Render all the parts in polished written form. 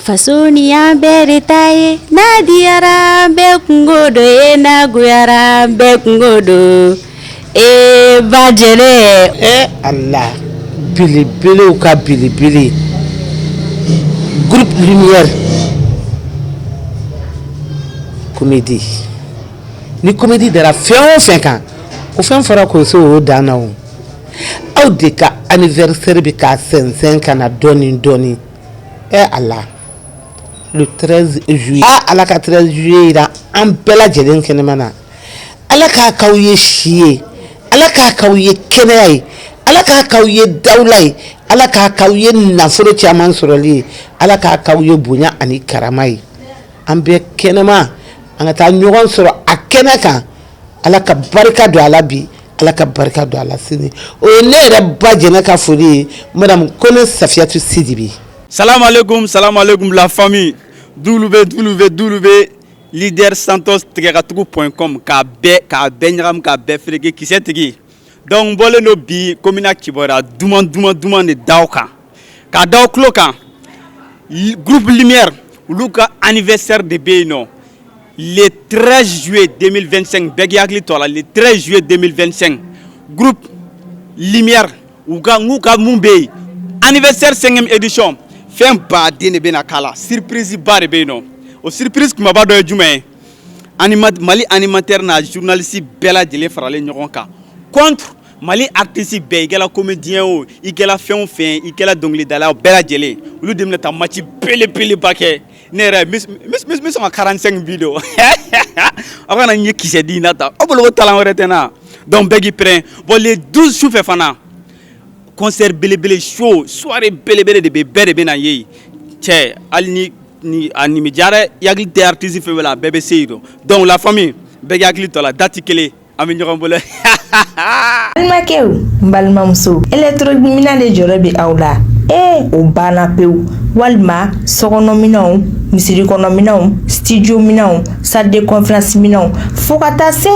Fasonia beritaye Nadiara bekungodo naguyara bekungodo bajere Allah bilibili ou ka bilibili groupe lumière comédie ni comédie dara fɛn o fɛn kan o fɛn fɔra ko se o danna o aw de ka anniversaire bɛ ka sɛnsɛn ka na dɔɔni Allah le 13 juillet ala ka 13 juillet yira an bɛɛ lajɛlen kɛnɛma na ala k'a k'aw ye si ye ala k'a k'aw ye kɛnɛya ye ala k'a k'aw ye dawula ye ala k'a k'aw ye nafolo caman sɔrɔli ye ala k'a k'aw ye bonya ani karama ye an bɛɛ kɛnɛma an ka taa ɲɔgɔn sɔrɔ a kɛnɛ kan ala ka barika don ala bi ala ka barika don ala sini o ye ne yɛrɛ ba jɛnɛ ka foli ye madame Kone Safiatou Sidibe. Salam alaikum la famille. www.leadersantos.com ka bɛɛ ɲagami ka bɛɛ fereke kisɛ tigi. Donc bɔlen do bi komina kibora duman de daw kan. Ka daw kulo kan. Groupe Lumière olu ka anniversaire de bɛ yen nɔ. Le 13 juillet 2025 bɛɛ k'i hakili to a la le 13 juillet 2025 groupe Lumière u ka mun bɛ yen anniversaire 5e édition. Fɛn baden de bɛna k'a la surprise ba de bɛ yen nɔ o surprise kumaba dɔ ye jumɛn ye Mali animateur n'a journaliste bɛɛ lajɛlen faralen ɲɔgɔn kan contre Mali artiste bɛɛ i kɛla comédien o i kɛla fɛn o fɛn i kɛla dɔnkilidala o bɛɛ lajɛlen olu de bɛna taa match belebeleba kɛ ne yɛrɛ n bɛ sɔn ka 45 video aw kana n ye kisɛ di na ta aw bolo ko talent wɛrɛ tɛ na donc bɛɛ k'i prêt bon le 12 sufɛ fana concert belebele show soirée belebele de bɛɛ de bɛna ye cɛ hali ni anime jara yakili tɛ artiste fɛn fɛn la bɛɛ bɛ se yen donc la famille bɛɛ k'i hakili to a la date kelen an bɛ ɲɔgɔn bolo. balimakɛw n balimamuso électronique de jɔrɔ bɛ aw la o banna pewu walima sokɔnɔminɛnw misirikɔnɔminɛnw studio minɛnw salle de conférence minɛnw fo ka taa se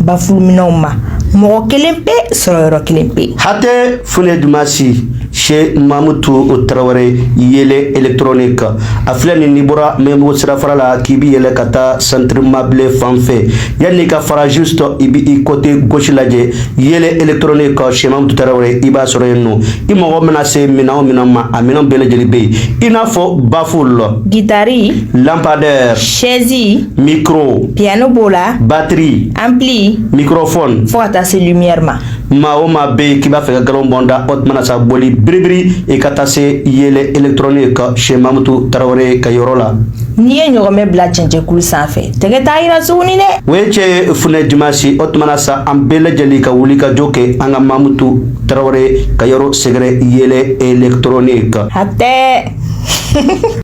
bafuluminɛnw ma mɔgɔ kelen pe sɔrɔ yɔrɔ kelen pe. Hate Fune Dumasi chez Mamoutou Traoré yele électronique a filɛ ni n'i bɔra Membo sirafara la k'i bi yɛlɛ ka taa centre meublé fan fɛ yanni ka fara juste i bi i côté gauche lajɛ yele électronique chez Mamoutou Traoré i b'a sɔrɔ yen nɔ i mɔgɔ mana se minɛn o minɛn ma a minɛn bɛɛ lajɛlen bɛ yen i n'a fɔ bafoule guitare lampadaire chaise micro piano b'o la batterie ampli microphone fo ka taa se lumière ma maa o maa bɛ yen k'i b'a fɛ ka galon bɔnda o tuma na sa boli biribiri i ka taa se yele électronique chez Mamoutou Traoré ka yɔrɔ la n'i ye ɲɔgɔnmɛ bila cɛncɛnkulu sanfɛ tɛgɛ t'a yira tuguni dɛ o ye cɛ ye Fune Dumasi o tuma na sa an bɛɛ lajɛlen ka wuli ka jɔ kɛ an ka Mamoutou Traoré ka yɔrɔ sɛgɛrɛ yele électronique hatɛ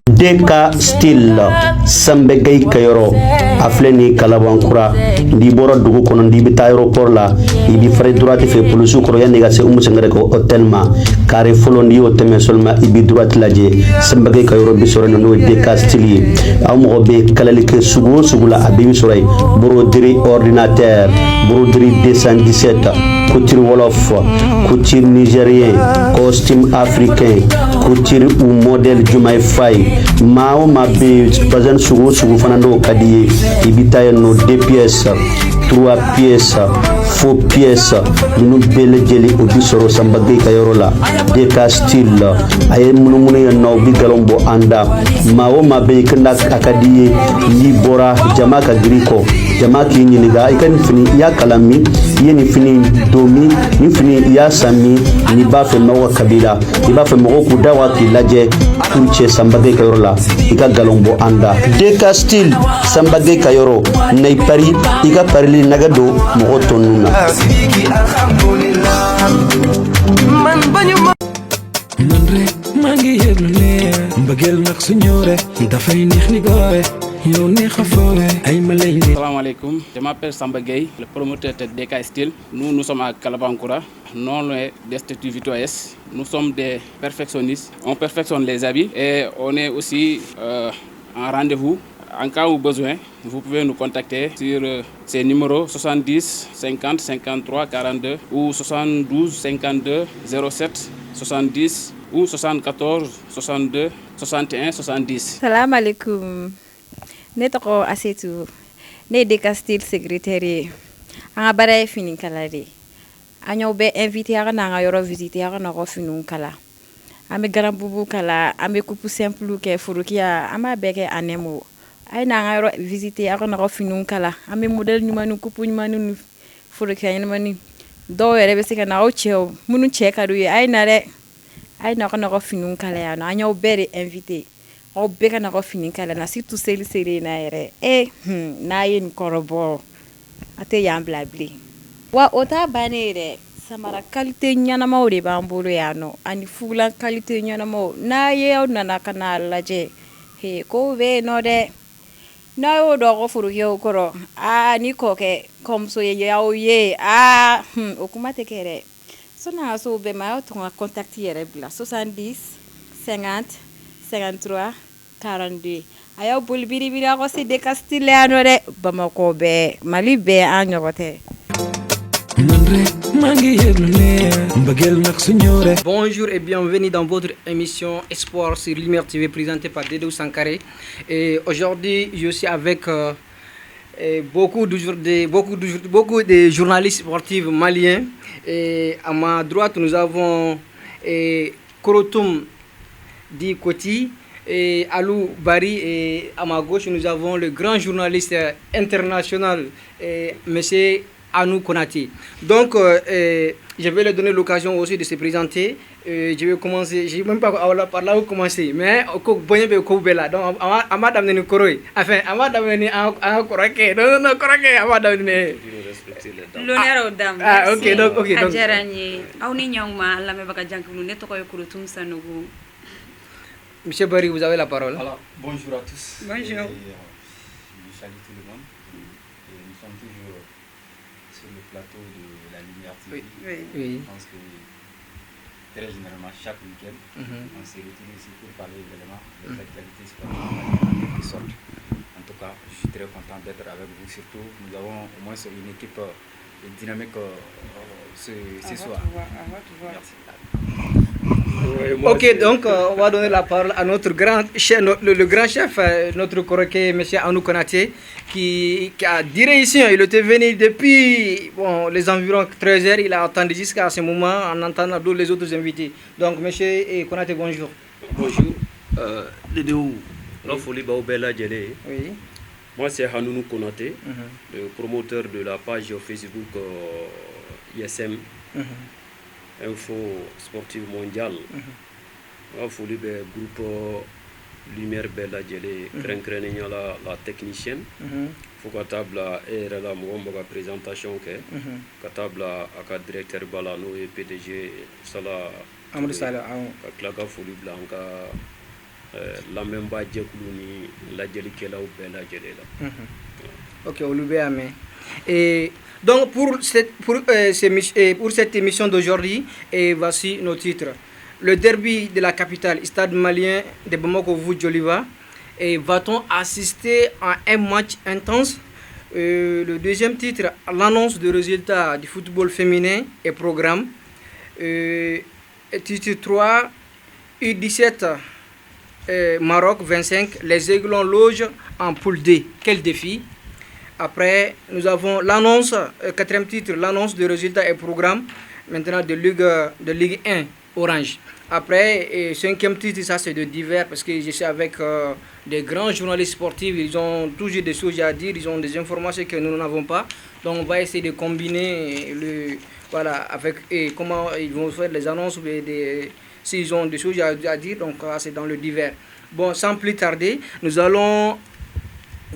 Deka Style Sambegay Kayoro a filɛ ni Kalabankura n'i bɔra dugu kɔnɔ n'i bɛ taa aéroport la i bɛ fari droite fɛ polisiw kɔrɔ yanni ka se Umu Sangare ka hôtel ma carré fɔlɔ n'i y'o tɛmɛ seulement i bɛ droite lajɛ Sambegay Kayoro bi sɔrɔ yen n'o ye Deka Style ye aw mɔgɔ bɛ kalali kɛ sugu o sugu la a bɛɛ bi sɔrɔ yen broderie ordinateur broderie 217 couture wolof couture nigérien costume africain couture ou modèle Jumaye Faye maa o maa bɛ bazin sugu o sugu fana n'o ka di ye i bɛ taa yen nɔ 2 pièces 3 pièces faux pièces ninnu bɛɛ lajɛlen o bi sɔrɔ Sambegay ka yɔrɔ la Deka Style a ye munumunu yen nɔ o bi galon bɔ an da maa o maa bɛ yen kanda a ka di ye n'i bɔra jama ka girin kɔ jama k'i ɲininka i ka nin fini i y'a kalan min i ye nin fini don min nin fini i y'a san min n'i b'a fɛ mɔgɔw ka kabila i b'a fɛ mɔgɔw k'u da wa k'i lajɛ k'u cɛ Sambegay ka yɔrɔ la i ka galon bɔ an da Deka Style Sambegay ka yɔrɔ na i pari i ka parili nɛgɛ don mɔgɔ tɔ ninnu na. Salam alaikum, je m'appelle Sambegay, le promoteur de Deka Style. Nous sommes à Kalabankura, non loin d'Institut Vitoès. Nous sommes des perfectionnistes, on perfectionne les habits et on est aussi en rendez-vous. En cas où besoin, vous pouvez nous contacter sur ces numéros 70 50 53 42 ou 72 52 07 70 ou 74, 62, 61, 70. Salam alaikum. Ne tɔgɔ Asetu. Ne ye Decastil secrétaire ye. An ka baara ye fini kala de. An y'aw bɛɛ invité a ka n'an ka yɔrɔ visiter a ka n'aw ka finiw kala. An bɛ grand boubou kala, an bɛ coupe simple kɛ, forokiya, an b'a bɛɛ kɛ en un mot. A ye n'an ka yɔrɔ visiter a ka n'aw ka finiw kala. An bɛ modèle ɲuman ni coupe ɲuman ni forokiya ɲuman ni dɔw yɛrɛ bɛ se ka na aw cɛw minnu cɛ ka d'u ye a ye na dɛ. A ye n'aw ka n'aw ka finiw kala yan nɔ. An y'aw bɛɛ de invité. Aw bɛɛ ka n'aw ka fini kala na surtout seli in na yɛrɛ. N'a ye nin kɔrɔbɔ a tɛ yan bila bilen. Wa o t'a bannen ye dɛ. Samara qualité ɲɛnamaw de b'an bolo yan nɔ ani fugulan qualité ɲɛnamaw. N'a ye aw nana ka n'a lajɛ kow bɛ yen nɔ dɛ. N'a y'o dɔn ko forokiyaw kɔrɔ ni kɔkɛ kɔmuso ye y'aw ye o kuma tɛ kɛ dɛ. Sɔni a ka se o bɛɛ ma a y'aw tɔgɔ ka contact yɛrɛ bila 70 50 53 42. A y'aw boli biribiri aw ka se Decastil yan nɔ dɛ. Bamakɔ bɛɛ Mali bɛɛ an ɲɔgɔn tɛ. Bonjour et bienvenue dans votre émission Espoir sur Lumière TV présentée par Dédou Sankaré. Et aujourd'hui, je suis avec beaucoup de journalistes sportifs maliens. Et à ma droite, nous avons Korotoum Di Koti et Alou Bari. Et à ma gauche, nous avons le grand journaliste international, monsieur Anou Konaté. Donc, je vais leur donner l'occasion aussi de se présenter. Je vais commencer, je ne sais même pas par là où commencer, mais donc, à madame de Nikoroy, enfin, à madame de Korake, non, Korake, à madame de. L'honneur aux dames. Ah, ok, donc. Adjarani, Aouni Nyangma, la Mebaka Jankou, Netoko Kurutum Sanogo. Monsieur Barry, vous avez la parole. Alors, bonjour à tous. Bonjour. Je salue tout le monde. Et nous sommes toujours sur le plateau de la Lumière TV. Oui. Je pense que très généralement, chaque week-end, on se retrouve ici pour parler également des actualités sportives qui sortent. En tout cas, je suis très content d'être avec vous. Surtout, nous avons au moins une équipe dynamique ce soir. Merci. Ok, donc on va donner la parole à notre grand chef, le grand chef, notre Koroké, M. Anou Konaté, qui a diré ici. Il était venu depuis les environs 13h. Il a attendu jusqu'à ce moment en entendant tous les autres invités. Donc, M. Konaté, bonjour. Bonjour. Dédéou, oui. Moi, c'est Hanounou Konaté, le promoteur de la page Facebook ISM. Info sportive mondiale. On a foulé le groupe Lumière Bella Djele, la technicienne. Faut que table et la présentation que table à directeur Balano et PDG Sala Amadou Sala Klaga foulé blanca la même bas Djekouni la Djeli Kela ou Bella Djele là. Ok, on l'oublie et donc pour cette émission d'aujourd'hui, et voici nos titres. Le derby de la capitale, stade malien de Bamako-Vou-Djoliva. Et va-t-on assister à un match intense? Le deuxième titre, l'annonce des résultats du football féminin et programme. Titre 3, U17 Maroc 25, les Aiglons logent en poule D. Quel défi? Après, nous avons l'annonce, quatrième titre, l'annonce des résultats et programmes, maintenant de Ligue 1, Orange. Après, cinquième titre, ça c'est de divers, parce que je suis avec des grands journalistes sportifs, ils ont toujours des choses à dire, ils ont des informations que nous n'avons pas. Donc on va essayer de combiner avec comment ils vont faire les annonces, s'ils ont des choses à dire, donc c'est dans le divers. Bon, sans plus tarder, nous allons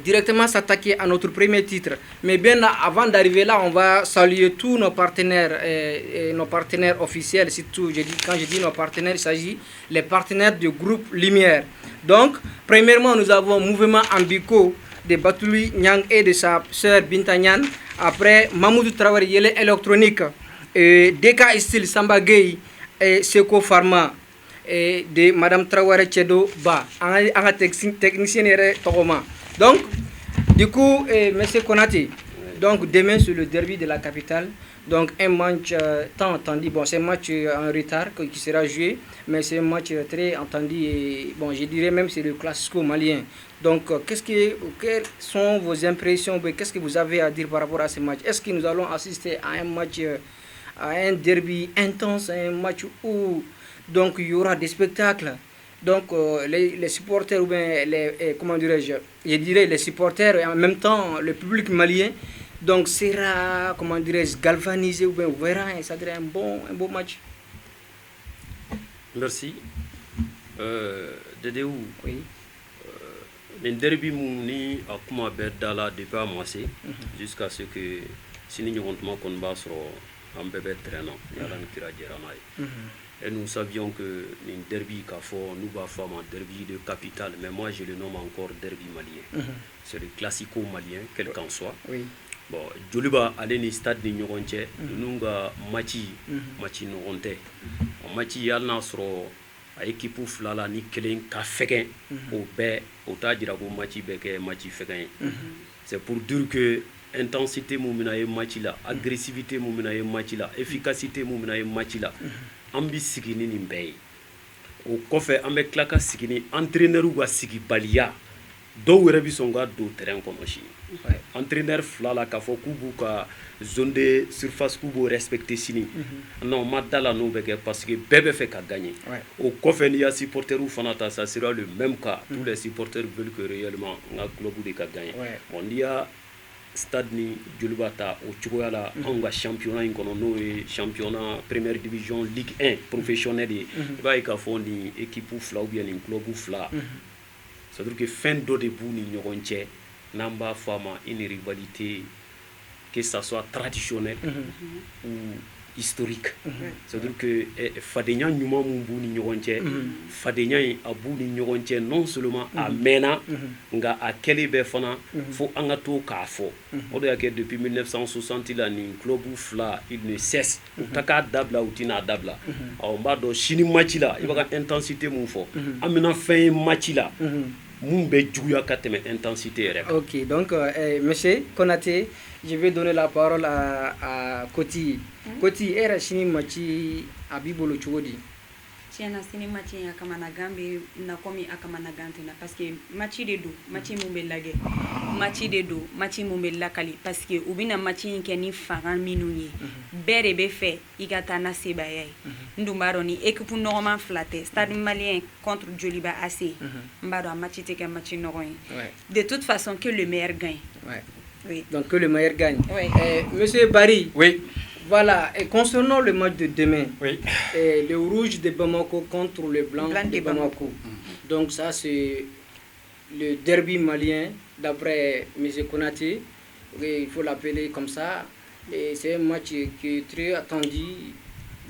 directement s'attaquer à notre premier titre. Mais bien avant d'arriver là, on va saluer tous nos partenaires et nos partenaires officiels. Surtout, quand je dis nos partenaires, il s'agit des partenaires du groupe Lumière. Donc, premièrement, nous avons Mouvement Ambiko de Batouli Nyang et de sa sœur Binta Nyan. Après, Mamoudou Traoré Yele électronique, DK Style Samba Gay et Seko Pharma et de Madame Traoré Tchedo Ba, un technicien Togoma. Donc, du coup, M. Konaté, Donc demain c'est le derby de la capitale. Donc un match tant attendu. Bon, c'est un match en retard qui sera joué, mais c'est un match très attendu et bon, je dirais même c'est le classico malien. Donc quelles sont vos impressions, qu'est-ce que vous avez à dire par rapport à ce match? Est-ce que nous allons assister à un match, à un derby intense, un match où donc il y aura des spectacles? Donc les supporters ou bien comment dirais-je dirais les supporters et en même temps le public malien donc sera comment dirais-je galvanisé ou bien on verra et ça sera un beau match. Merci. Dédéou, oui. Le derby mouni a kuma berdala depuis à moissé jusqu'à ce que si nous avons qu'on bat sur un bébé traînant yalan kira jeranaï. Et nous savions que le derby nous va faire un derby de capitale, mais moi je le nomme encore derby malien. C'est le classico malien, quel qu'en soit. Oui. Bon, Joliba allait au stade de Nyoronche, nous avons matchi Nyoronte. Matchi yalna sro a équipe flala ni kelen ka feken au bé au tadira go matchi beke matchi feken. C'est pour dire que intensité moumina e matchi là, agressivité moumina e matchi là, efficacité moumina e matchi là. Ambi sigini ni mbey o kofe ambe klaka sigini entraîneur ou sigi balia do were bi songa do terrain kono shi entraîneur flala ka fo kubu ka zone de surface kubu respecter sini non madala no beke parce que bébé fait ka gagner au kofe ni ya supporter ou fanata ça sera le même cas tous les supporters veulent que réellement nga club de ka gagner on y a stade ni Djolibata au Tchouyala en championnat incono championnat première division Ligue 1 professionnel et va y avoir une équipe ou fla ou bien un club ou fla. Ça veut dire que fin d'eau de bout ni nyoronche namba fama une rivalité que ça soit traditionnel ou historique. Ça veut dire que fadenya nyuma mumbu ni nyoronche fadenya abu ni nyoronche non seulement à mena nga a kelebe fana fo angato ka fo o de que depuis 1960 il a ni club ou fla il ne cesse utaka dabla utina dabla on ba do chini match là il va intensité mon fo amena fin match là mumbe juya kateme intensité rek. OK, donc monsieur Konaté, je vais donner la parole à Koti. Koti era chini machi abibolo chugodi. Tiana sini machi akamana gambe na komi akamana gantina parce que machi de do machi mumbelage machi de do machi mumbelakali parce que ubina machi keni faran minunye bere be fait igata na sebayay ndumbaro ni équipe normalement flatté stade malien contre Djoliba AC mbaro machi teke machi nogoy de toute façon que le meilleur gagne. Oui. Donc que le meilleur gagne. Monsieur Barry. Oui. Voilà, et concernant le match de demain, le rouge de Bamako contre le blanc de Bamako. Donc ça c'est le derby malien d'après M. Konaté, il faut l'appeler comme ça. Et c'est un match qui est très attendu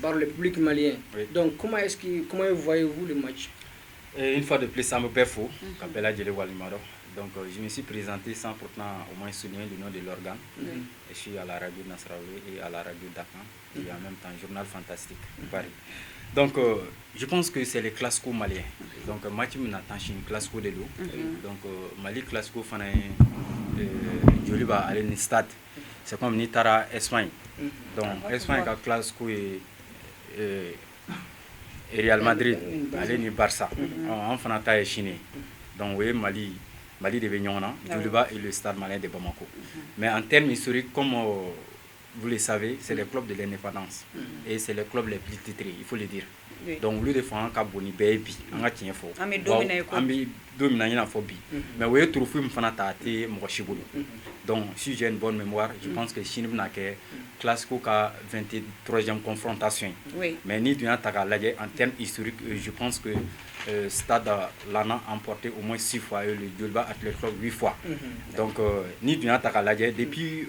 par le public malien. Donc comment voyez-vous le match? Une fois de plus, ça me fait faux. Donc je me suis présenté sans pourtant au moins souligner le nom de l'organe. Je suis à la radio Nasraoui et à la radio Dakar et en même temps journal fantastique Paris. Donc je pense que c'est les classico maliens. Donc Mathieu m'attache une classico de l'eau. Donc Mali classico fana Djoliba aller au stade. C'est comme Nitara Espagne. Donc Espagne a classico et Real Madrid aller au Barça. En fanata et Chine. Donc oui Mali de Vignona, Djoliba et le stade malien de Bamako. Mais en termes historiques, comme vous le savez, c'est le club de l'indépendance. Et c'est le club les plus titrés, il faut le dire. Donc, lui, il faut un caboni, baby, un gatien fort. Ambi dominant phobie. Mais vous voyez, trouver une fanatate, mon chibolo. Donc, si j'ai une bonne mémoire, je pense que Chine n'a que classico à 23e confrontation. Mais ni d'une attaque en termes historiques, je pense que Stade Lana a emporté au moins 6 fois et le Djoliba Athletic Club 8 fois. Donc, ni d'une attaque à depuis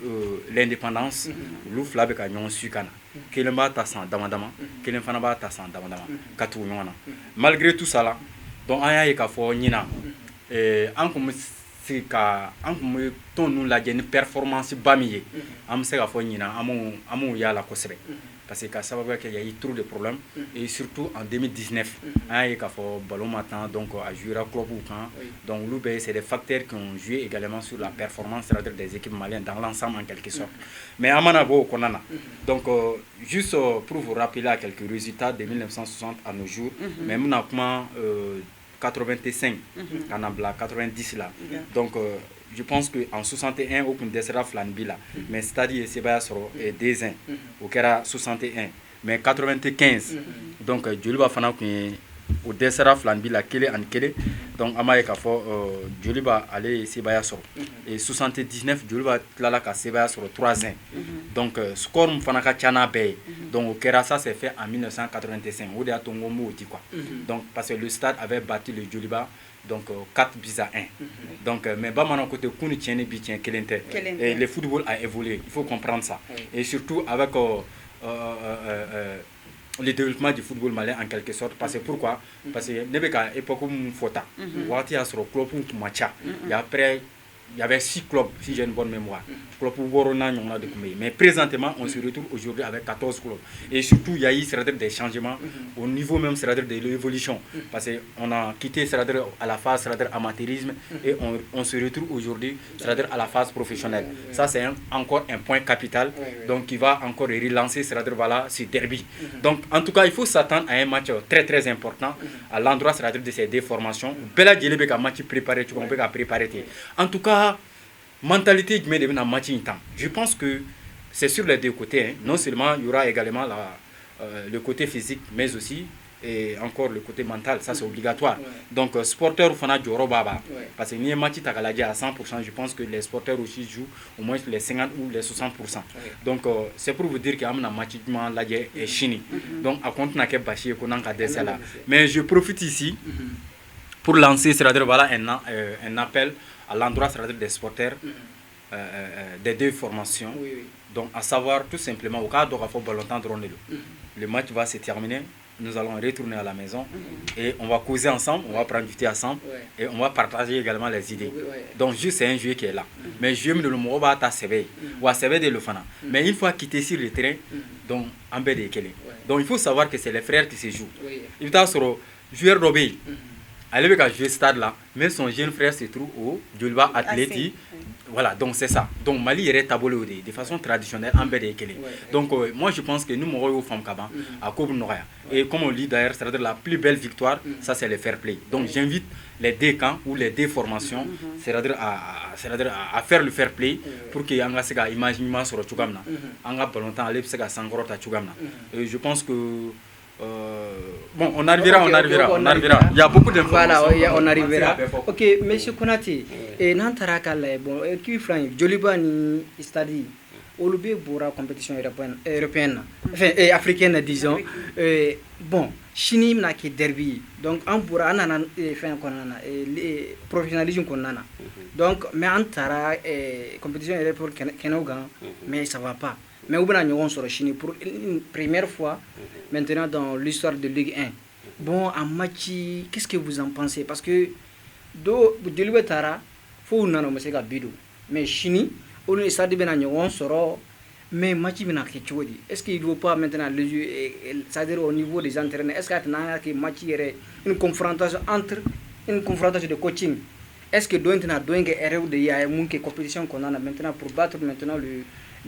l'indépendance, l'ouf la beka nyon sukana. Kelemba tassan damadama, kelemfanaba tassan damadama, katou nyona. Malgré tout ça là, donc aya yeka fo nyina, en comme c'est ka an kun bɛ tɔn ninnu lajɛ ni performance ba min ye an bɛ se ka fɔ ɲinan an m'u yala kosɛbɛ parce que ka sababu kɛ y a eu trop de problèmes et surtout en 2019 an y'a ye k'a fɔ ballon ma tan donc a jouera club kan donc olu bɛɛ c'est des facteurs qui ont joué également sur la performance c'est-à-dire des équipes maliennes dans l'ensemble en quelque sorte mais an mana bɔ o kɔnɔna na donc juste pour vous rappeler à quelques résultats de 1960 à nos jours mais n bɛna kuma 85 ka na bila 90 là donc je pense que en 61 o kun dɛsɛra filani bi la mais stade ye sebaya sɔrɔ 2 ans o kɛra 61 mais 95 donc Joliba fana kun ye o dɛsɛra filani bi la 1 ani 1 donc an b'a ye k'a fɔ Joliba ale ye sebaya sɔrɔ et 79 Joliba tilala ka sebaya sɔrɔ 3 ans donc score min fana ka ca n'a bɛɛ ye donc o kɛra ça c'est fait en 1985 o de y'a to n ko n b'o di quoi donc parce que le stade avait battu le Joliba donc 4 buts à 1 donc mais bamanan côté kunu tieni bi tien kelen tɛ et le football a évolué il faut comprendre ça et surtout avec le développement du football malien en quelque sorte parce que pourquoi parce que ne bɛ ka époque mun fɔ tan waati y'a sɔrɔ club kun ma ca et après il y avait 6 clubs, si j'ai une bonne mémoire. Mais présentement, on se retrouve aujourd'hui avec 14 clubs. Et surtout, il y a eu des changements au niveau même de l'évolution. Parce qu'on a quitté à la phase amateurisme et on se retrouve aujourd'hui à la phase professionnelle. Ça, c'est encore un point capital donc qui va encore relancer voilà, ce derby. Donc, en tout cas, il faut s'attendre à un match très très important à l'endroit de ces deux formations. Bella Djelebe a match préparé, tu peux préparer. En tout cas, mentalité de un match temps. Je pense que c'est sur les deux côtés. Hein. Non seulement il y aura également le côté physique, mais aussi et encore le côté mental. Ça c'est obligatoire. Donc sporteur fana joro baba. Parce que ni un match tagalaji à 100%, je pense que les sporteurs aussi jouent au moins les 50 ou les 60%. Donc c'est pour vous dire qu'il y a un match est chini. Donc à compte n'a que bachi qu'on a des là. Mais je profite ici pour lancer voilà un appel à l'endroit des sporteurs des deux formations. Donc à savoir tout simplement au cas où le match va se terminer, nous allons retourner à la maison et on va causer ensemble, on va prendre du thé ensemble et on va partager également les idées. Donc juste c'est un jeu qui est là. Mais je me le mot va ta CV ou à CV de le fana. Mais une fois quitté sur le terrain, donc en bas de Kélé. Donc il faut savoir que c'est les frères qui se jouent. Il va sur joueur d'obéi. Elle va jouer stade là, mais son jeune frère se trouve au Djoliba Athlétique. Voilà, donc c'est ça. Donc Mali est tabolé de façon traditionnelle en bas de Kélé. Donc moi je pense que nous mourons au Femme Kaban à Kob Noria. Et comme on dit d'ailleurs, c'est-à-dire la plus belle victoire, ça c'est le fair play. Donc j'invite les deux camps ou les deux formations, c'est-à-dire à faire le fair play pour que Anga Sega imagine sur le Chugamna. Anga Balontan Alep Sega Sangrota Chugamna. Et je pense que bon, on arrivera. Il y a beaucoup d'informations. Voilà, on arrivera. Ok, monsieur Konate, et Nantara Kale, bon, qui flanque, Joliba ni Stadi, Olubé pour la compétition européenne, enfin, africaine, disons. Bon, Chini n'a que derby, donc on pourra faire un professionnalisme qu'on a. Donc, mais Antara, compétition européenne, mais ça va pas. Mais on sur la Chine pour une première fois maintenant dans l'histoire de Ligue 1. Bon, en match, qu'est-ce que vous en pensez? Parce que de l'Ouettara, il faut que vous bidou. Mais Chine, on est stade on sort, mais match est-ce qu'il ne faut pas maintenant le jeu, c'est-à-dire au niveau des entraîneurs, est-ce qu'il y a match une confrontation de coaching? Est-ce que doit y a une compétition qu'on a maintenant pour battre maintenant le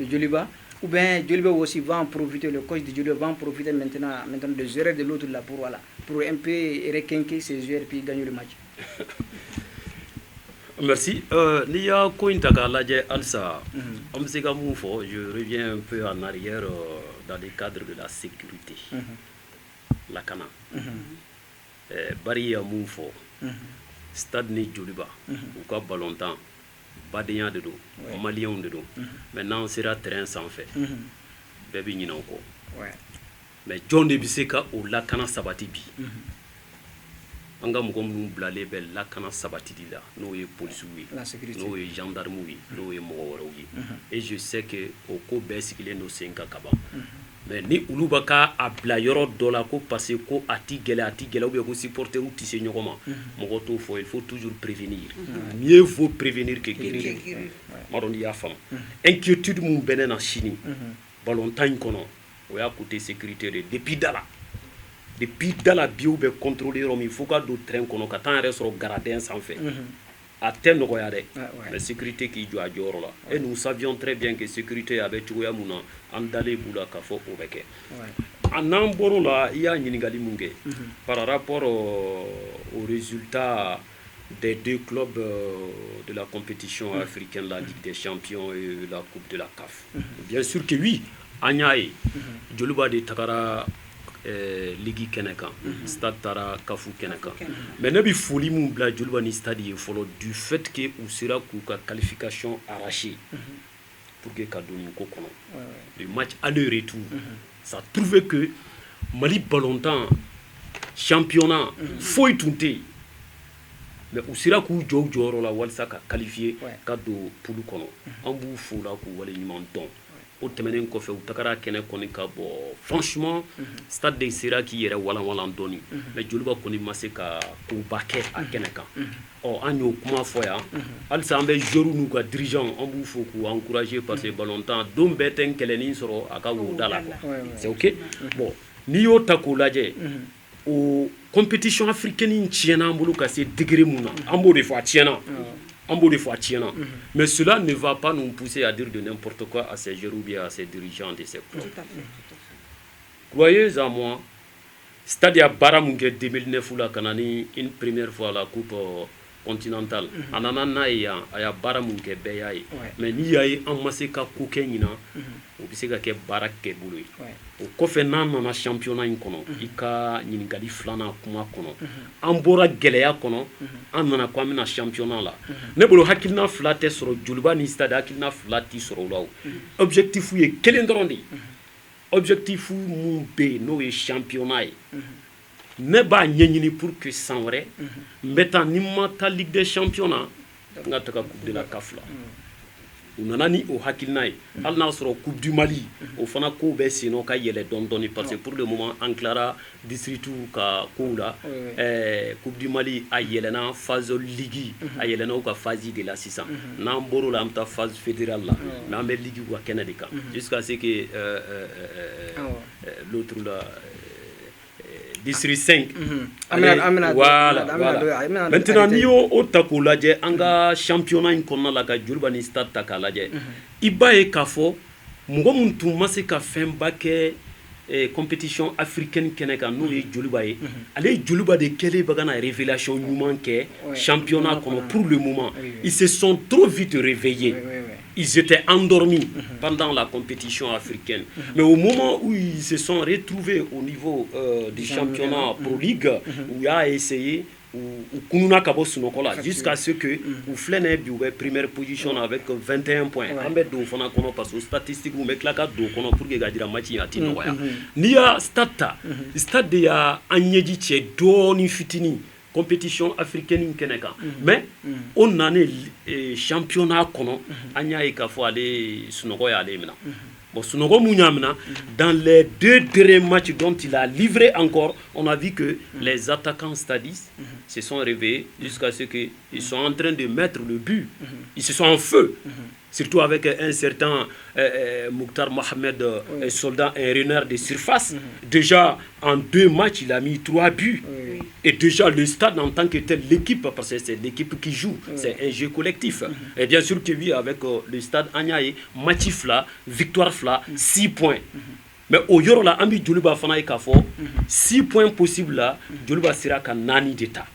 Djoliba? Ou bien Djoliba aussi va en profiter, le coach de Djoliba va en profiter maintenant de gérer de l'autre là pour un peu requinquer ses joueurs et puis gagner le match. Merci. Nia Kointaka Ladje Alsa, je reviens un peu en arrière dans le cadre de la sécurité. La Cana. Baria Moufo, Stade Ni Djoliba, ou quoi Balontan. Badéen de dos, Malien de dos. Maintenant, on sera terrain sans fait. Bébé n'y encore. Mais John de Bisseka ou Lakana Sabatibi. Anga Mugom Blale Bel Lakana Sabatidi là. Nous y police, nous y gendarmerie, nous y Morawi. Et je sais que au Kobe, c'est qu'il y a nos 5 Kaba. mais ni olu ba ka a bila yɔrɔ dɔ la ko parce que ko a ti gɛlɛ ou bien ko supporter u ti se ɲɔgɔn ma mɔgɔ t'o fɔ il faut toujours prévenir mieux vaut prévenir que guérir ma dɔn n'i y'a faamu inquiétude mun bɛ ne na sini ballontan in kɔnɔ o y'a côté sécurité de depuis da la biw bɛ contrôler yɔrɔ min fo ka don train kɔnɔ ka taa yɛrɛ sɔrɔ garadin sanfɛ a tɛ nɔgɔya dɛ mais sécurité k'i jɔ a jɔyɔrɔ la et nous savions très bien que sécurité a bɛ cogoya mun na an dalen b'u la k'a fɔ o bɛ kɛ a n'an bɔr'o la i y'a ɲininkali mun kɛ par rapport au résultat des deux clubs de la compétition africaine, la Ligue des Champions et la Coupe de la CAF. Bien sûr que oui, Agnaye, Djoluba de Takara Ligue Keneka, Stade Tara Kafu Keneka. Mais ne bi folie mon bla Djoluba ni stade follow du fait que ou sera ka qualification arrachée pour que Kadoni Kokono. Le match aller-retour, ça trouvait que Mali Ballontan championnat faut y tourner. Mais u sera k'u jɔ jɔyɔrɔ la walisa ka qualifier ka don poule kɔnɔ an b'u fo la k'u wale ɲuman dɔn o tɛmɛnen kɔfɛ u tagara kɛnɛ kɔni ka bɔ franchement stade de sera k'i yɛrɛ walanwalan dɔɔni mais Djoluba kɔni ma se ka koba kɛ a kɛnɛ kan an y'o kuma fɔ yan halisa an bɛ joueurs n'u ka dirigeants an b'u fo k'u encourager parce que ballontan don bɛɛ tɛ n kɛlɛnin sɔrɔ a ka woda la c'est ok bon n'i y'o ta k'o lajɛ o compétition africaine tiɲɛna an bolo ka se degré mun na an b'o de fɔ a tiɲɛna mais cela ne va pas nous pousser à dire de n'importe quoi à ces joueurs ou bien à ces dirigeants de ces clubs. Croyez en moi, stade ya baara mun kɛ 2009 la ka na ni une première fois la coupe continentale a nana n'a ye yan a y'a baara mun kɛ bɛɛ y'a ye mais n'i y'a ye an ma se ka ko kɛ ɲinan o bɛ se ka kɛ baara kɛ bolo ye o kɔfɛ n'an nana championnat in kɔnɔ i ka ɲininkali filanan kuma kɔnɔ an bɔra gɛlɛya kɔnɔ an nana ko an bɛna championnat la ne bolo hakilina fila tɛ sɔrɔ Djoluba ni stade hakilina fila t'i sɔrɔ o la o objectif ye kelen dɔrɔn de ye objectif mun bɛ yen n'o ye championnat ye ne b'a ɲɛɲini pour que san wɛrɛ n bɛ taa ni ma taa Ligue des Champions na n ka taga Coupe de la CAF la u nana ni o hakilina ye hali n'a sɔrɔ Coupe du Mali o fana kow bɛ sen nɔ ka yɛlɛ dɔɔni dɔɔni parce que pour le moment an tilara district ka kow la Coupe du Mali a yɛlɛna phase ligue a yɛlɛna u ka phase de la sisan n'an bɔr'o la an bɛ taa phase fédérale la mais an bɛ ligue ka kɛnɛ de kan jusqu'à ce que l'autre là district 5 voilà. Maintenant ni o ta k'o lajɛ an ka championnat in kɔnɔna la ka Djoluba ni stade ta k'a lajɛ i b'a ye k'a fɔ mɔgɔ min tun ma se ka fɛnba kɛ compétition africaine kɛnɛ kan n'o ye Djoluba ye ale ye Djoluba de kɛlen bɛ ka na révélation ɲuman kɛ championnat kɔnɔ pour le moment ils se sont trop vite réveillés. Ils étaient endormis pendant la compétition africaine. Mais au moment où ils se sont retrouvés au niveau du championnat Pro League, où il a essayé, jusqu'à ce que vous flânez du première position avec 21 points. Parce que statistique vous mettez la carte pour que la match à Tinoya. Nia stata, stade ya Agnedi Tché Doni Fitini. Compétition africaine Keneka. Mais on a un championnat kono anya e ka fo aller Sunogo ya aller maintenant. Bon Sunogo Munyamna dans les deux derniers matchs dont il a livré encore, on a vu que les attaquants stadistes se sont réveillés jusqu'à ce que ils sont en train de mettre le but. Ils se sont en feu. Surtout avec un certain Mokhtar Mohamed, soldat, un renard de surface. Déjà, en 2 matchs, il a mis 3 buts. Et déjà, le stade en tant que tel, l'équipe, parce que c'est l'équipe qui joue, c'est un jeu collectif. Et bien sûr que oui, avec le stade Agnaye, Matif là, victoire là, 6 points. Mais au Yoro là, Ambi Djoluba Fanaï Kafo, 6 points possibles là, Djoluba sera qu'un nani d'état.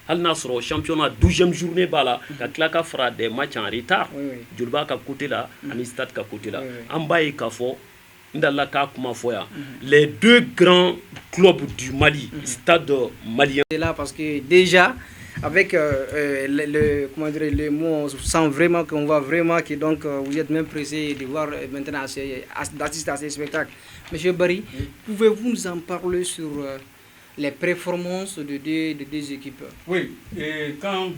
Al Nasro, championnat 12e journée bala, Klaka fera des matchs en retard. Djoluba ka côté là, Amistad ka côté là. Ambaye Kafo, Ndala ka kuma foya. Les deux grands clubs du Mali, stade malien. C'est là parce que déjà avec le mot, on sent vraiment qu'on voit vraiment que donc vous êtes même pressé de voir maintenant d'assister à ces spectacles. Monsieur Barry, pouvez-vous nous en parler sur les performances des deux équipes. Oui, et quand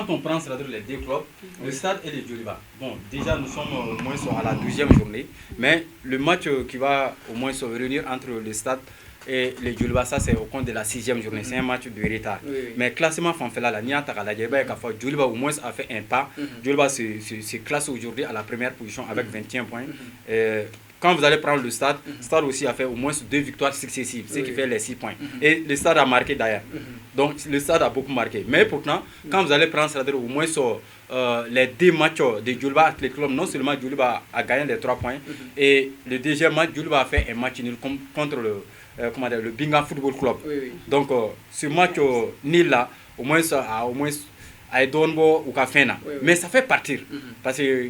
on prend c'est-à-dire les deux clubs, le Stade et le Djoliba. Bon, déjà nous sommes au moins à la 12e journée, mais le match qui va au moins se réunir entre le Stade et le Djoliba, ça c'est au compte de la 6e journée, c'est un match de retard. Oui. Mais classement Fanfela, la Niata, la Djoliba au moins a fait un pas. Djoliba se classe aujourd'hui à la première position avec 21 points. Quand vous allez prendre le Stade, le Stade aussi a fait au moins 2 victoires successives, ce qui fait les 6 points. Et le Stade a marqué d'ailleurs. Donc le Stade a beaucoup marqué. Mais pourtant, quand vous allez prendre c'est-à-dire au moins sur les 2 matchs de Djoliba Athletic Club, non seulement Djoliba a gagné les 3 points, et le deuxième match, Djoliba a fait un match nul contre le Binga Football Club. Donc ce match nul là, au moins a Donbo ou Kafena. Mais ça fait partir. Parce que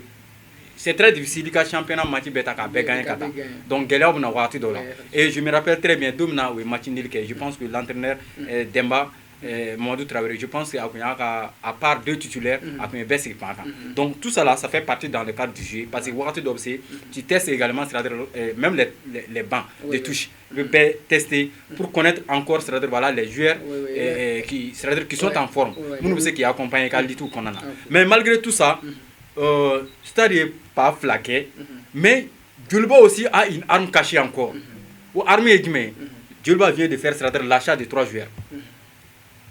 c'est très difficile que le championnat match bêta ka gagner kata. Donc Gelab na wati dola. Et je me rappelle très bien Domna ou match nil que je pense que l'entraîneur Demba Mamadou Traoré, je pense qu'à part 2 titulaires, à baisse donc tout ça là, ça fait partie dans le cadre du jeu. Parce que wati d'obser, tu testes également même les bancs, les touches. Le tester pour connaître encore voilà les joueurs qui sont en forme. Nous savons qui accompagnent tout qu'on a. Mais malgré tout ça, Stade n'est pas flaqué, mais Djoliba aussi a une arme cachée encore. Ou armée Djoliba vient de faire l'achat de 3 joueurs.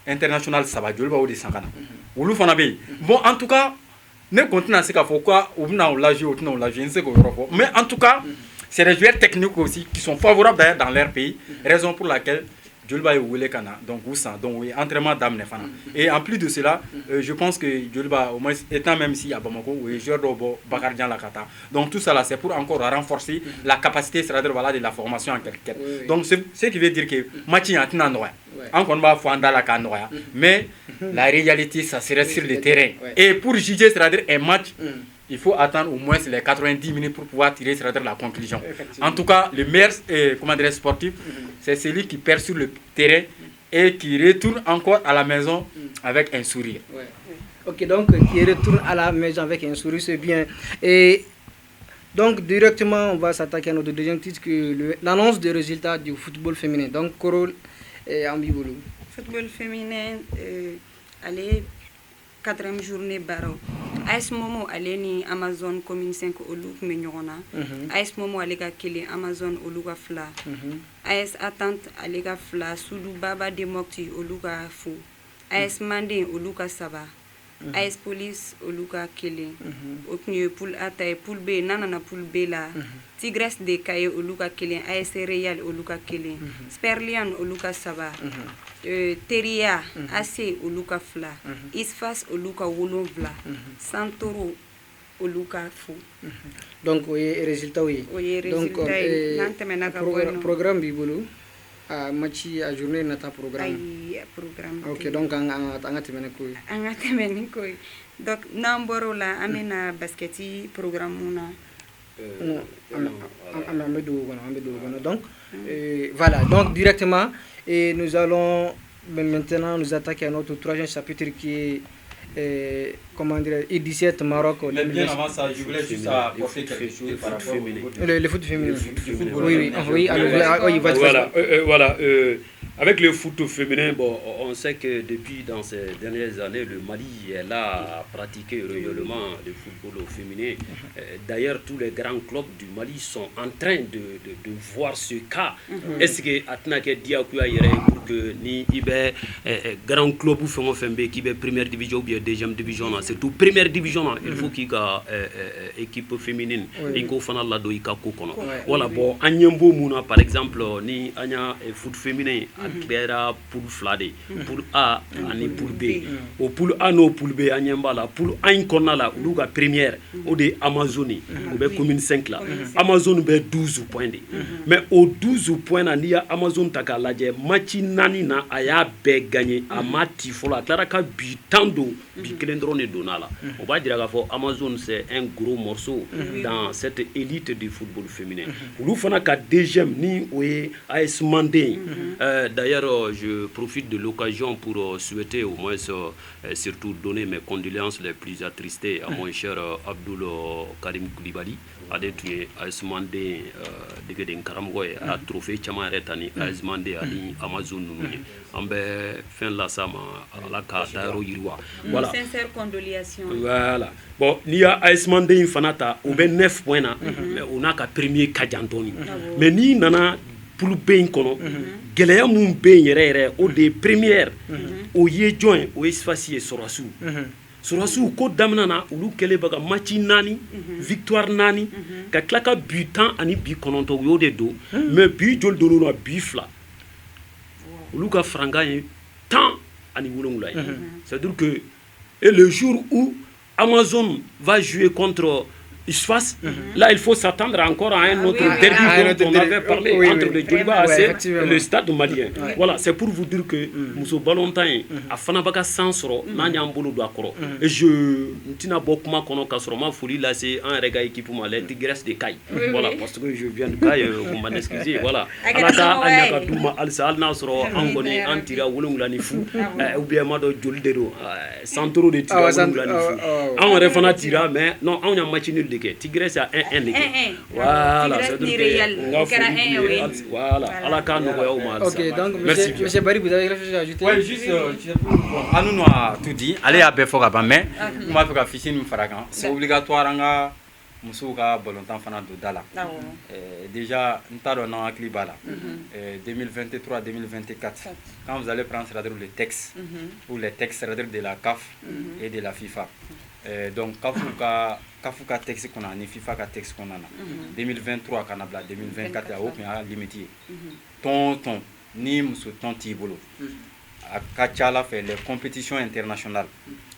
International, ça va, Djoliba ou des Sankana. Bon, en tout cas, ne continue ce qu'il faut quoi, ou on l'a joué, ou on l'a joué, mais en tout cas, c'est des joueurs techniques aussi qui sont favorables d'ailleurs dans leur pays, raison pour laquelle Djoliba est Oulé Kana, donc Oussa, donc oui, entraînement d'âme Nefana. Et en plus de cela, je pense que Djoliba, au moins étant même ici à Bamako, oui, Jordobo, Bakardian Lakata. Donc tout ça là, c'est pour encore renforcer la capacité voilà, de la formation en quelque sorte. Donc ce qui veut dire que Machi a un endroit. Encore une fois, mais la réalité, ça serait sur le terrain. Et pour juger, c'est-à-dire un match, il faut attendre au moins les 90 minutes pour pouvoir tirer la conclusion. En tout cas, le meilleur sportif, c'est celui qui perd sur le terrain et qui retourne encore à la maison avec un sourire. Ok, donc qui retourne à la maison avec un sourire, c'est bien. Et donc directement, on va s'attaquer à notre deuxième titre, l'annonce des résultats du football féminin. Donc, Korol et Ambiboulou. Football féminin, allez. 4e journée baro AS Momo allé ni Amazon commune 5 Olouk Menyona AS Momo allé ga kele Amazon Oluga Fla AS Attente allé ga Fla Soudou Baba Demokti Oluga Fou AS Mandé Oluga Saba AS Police Oluga Kele Oknye Poul Atae Poul B Nanana Poul B la Tigres de Kaye Oluga Kele AS Real Oluga Kele Sperlian Oluga Saba Teria AC Oluga Fla Isfas Oluga Wolonvla Santoro Oluga Fou. Donc oui, résultat oui. Donc programme Bibulu matchi à journée nata programme. Ok, donc anga temene koy. Donc namboro la amena basketi programme muna. Donc voilà, donc directement et nous allons maintenant nous attaquer à notre 3e chapitre qui est comment dire U17 Maroc. Mais bien avant ça, je voulais juste apporter quelque chose par rapport le foot féminin. Voilà. Avec le foot féminin, bon, on sait que depuis dans ces dernières années, le Mali est là à pratiquer régulièrement le football féminin. D'ailleurs, tous les grands clubs du Mali sont en train de voir ce cas. Est-ce que Atnake Diakuya irait pour que ni ibe grand club ou féminin qui est première division ou bien deuxième division, surtout première division, il faut qu'il y ait équipe féminine. Il faut faire la doïka kokono. Voilà, bon, Anyambo Mouna par exemple, ni Anya foot féminin. Bera poule flade poule A ani poule B au poule A no poule B anyamba la poule A inkona la uluga première au de Amazoni au be commune 5 là Amazon be 12 points mais au 12 points na lia Amazon taka laje match nani na aya be gagné amati fola clara ka bitando bi kelendrone donala on va dire que Amazon c'est un gros morceau dans cette élite du football féminin ulu fana ka deuxième ni oui AS Mandé D'ailleurs, je profite de l'occasion pour souhaiter au moins, surtout donner mes condoléances les plus attristées à mon cher Abdoul Karim Koulibaly, à des Aïsmande de Karamgoy, à trophée Chamaretani, Aïsmande Ali, Amazon, Ambe fin la Sama, la Kadaro Yirwa. Voilà. Sincère condoléances. Voilà. Bon, il y a Aïsmande Infanata, au ben 9 points, mais on a qu'à premier Kadjantoni. Mais ni nana. Pour bien kono geleya mun be yere o de première o ye join o espace sorasu ko damnana ulu kele baga match nani victoire nani ka klaka butan ani bi kononto yo de do mais bi jol do no bi fla ulu ka franga tant ani wulongula c'est à dire que et le jour où Amazon va jouer contre Isfas, là il faut s'attendre encore à un autre derby dont on avait parlé entre le Djoliba AC et le stade malien. Voilà, c'est pour vous dire que Mousso Balontain a Fanabaka Sansoro, Nanyambolo Douakoro. Et je n'ai pas kono kasroma folie là c'est un regard équipe pour les Tigres de Caille. Voilà, parce que je viens de Caille, vous m'en excusez. Voilà. Alaka Anyaka Douma Alsa Al Nasro, Angoni, Antira, Wulungulani Fou, ou bien Mado Jolidero, Santoro de Tira, Wulungulani Fou. On refana Tira, mais non, on a match nul. Tigres a 1-1. Voilà, ok, donc monsieur Barry, vous avez quelque chose à ajouter? Oui, juste, à nous a tout dit. Allez à Befora, mais vous m'avez fait afficher une faragan. C'est obligatoire, anga Moussouka Bolontan Fana de Dala. Déjà, nous avons un clip là. 2023-2024. Quand vous allez prendre les textes, ou les textes de la CAF et de la FIFA. Donc, Kafuka texte qu'on a, ni FIFA ka texte qu'on a. 2023 Canabla, 2024 il y a aucun limité. Tonton, ni Moussou Tonti Bolo. À Kachala fait les compétitions internationales.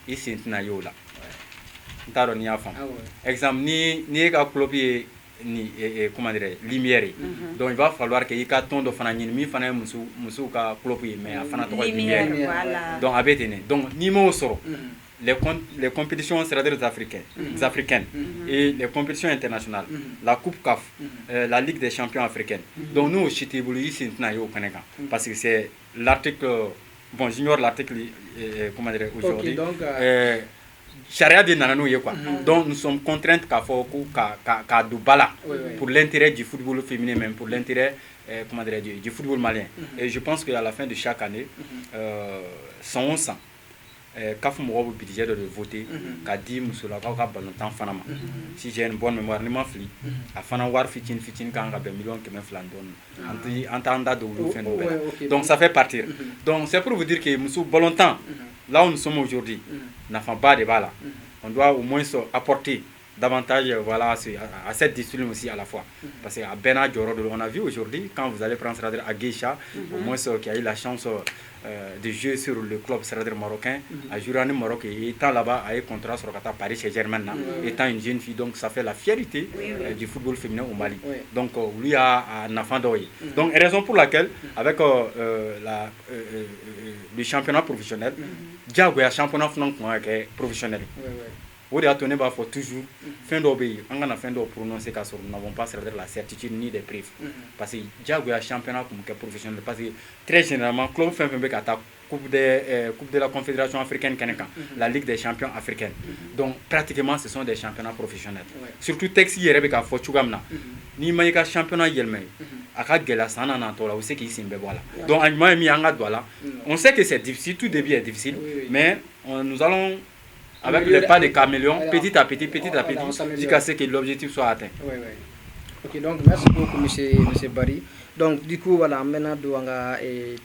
Ici, c'est Nayola. N'taro ni afam. Exemple, ni ka clopier ni comment dire lumière. Donc il va falloir que yika ton do fana ni mi fana Moussou ka clopier mais afana to lumière. Donc abetene. Donc ni mo soro. Les compétitions africaines et les compétitions internationales, la Coupe CAF, la Ligue des champions africaine. Donc nous, chez Tibouli, c'est parce que c'est l'article, bon, j'ignore l'article, comment dire, aujourd'hui. Charia de Nananou, quoi. Donc nous sommes contraints qu'à Doubala pour l'intérêt du football féminin, même pour l'intérêt du football malien. Et je pense qu'à la fin de chaque année, 111 ans. Quand on budget de voter, qu'a dit Moussula Kaka Balontan Fanama. Si j'ai une bonne mémoire, ne m'en flie. À Fanawar Fitin quand on a des millions qui me flandonnent. Entendant de donc ça fait partir. Donc c'est pour vous dire que Moussou Balontan, là où nous sommes aujourd'hui, n'a pas de balle. On doit au moins apporter davantage voilà, à cette discipline aussi à la fois. Parce qu'à Bena Djoro, on a vu aujourd'hui, quand vous allez prendre à Geisha, au moins qui a eu la chance de jouer sur le club marocain, à Jurani Maroc, et étant là-bas, à un contrat sur Qatar Paris Saint-Germain, étant une jeune fille, donc ça fait la fierté du football féminin au Mali. Donc lui a un enfant d'oeil. Donc raison pour laquelle, avec le championnat professionnel, Diago est un championnat professionnel. Au retourner, il faut toujours fin d'obéir. On a fin d'obéir prononcer car nous n'avons pas la certitude ni des preuves. Parce que Diago est un championnat professionnel. Parce que très généralement, le club fait un coupe de la Confédération africaine, la Ligue des champions africaine. Donc pratiquement, ce sont des championnats professionnels. Surtout Texi et Rebecca Fochugamna. Ni maïka championnat yelmei. Akagela sana na tola, vous savez qu'ils sont voilà. Donc on sait que c'est difficile, tout début est difficile, mais nous allons avec les pas de caméléon, petit à petit, jusqu'à ce que l'objectif soit atteint. Oui. Ok, donc merci beaucoup, monsieur Barry. Donc, du coup, voilà, maintenant,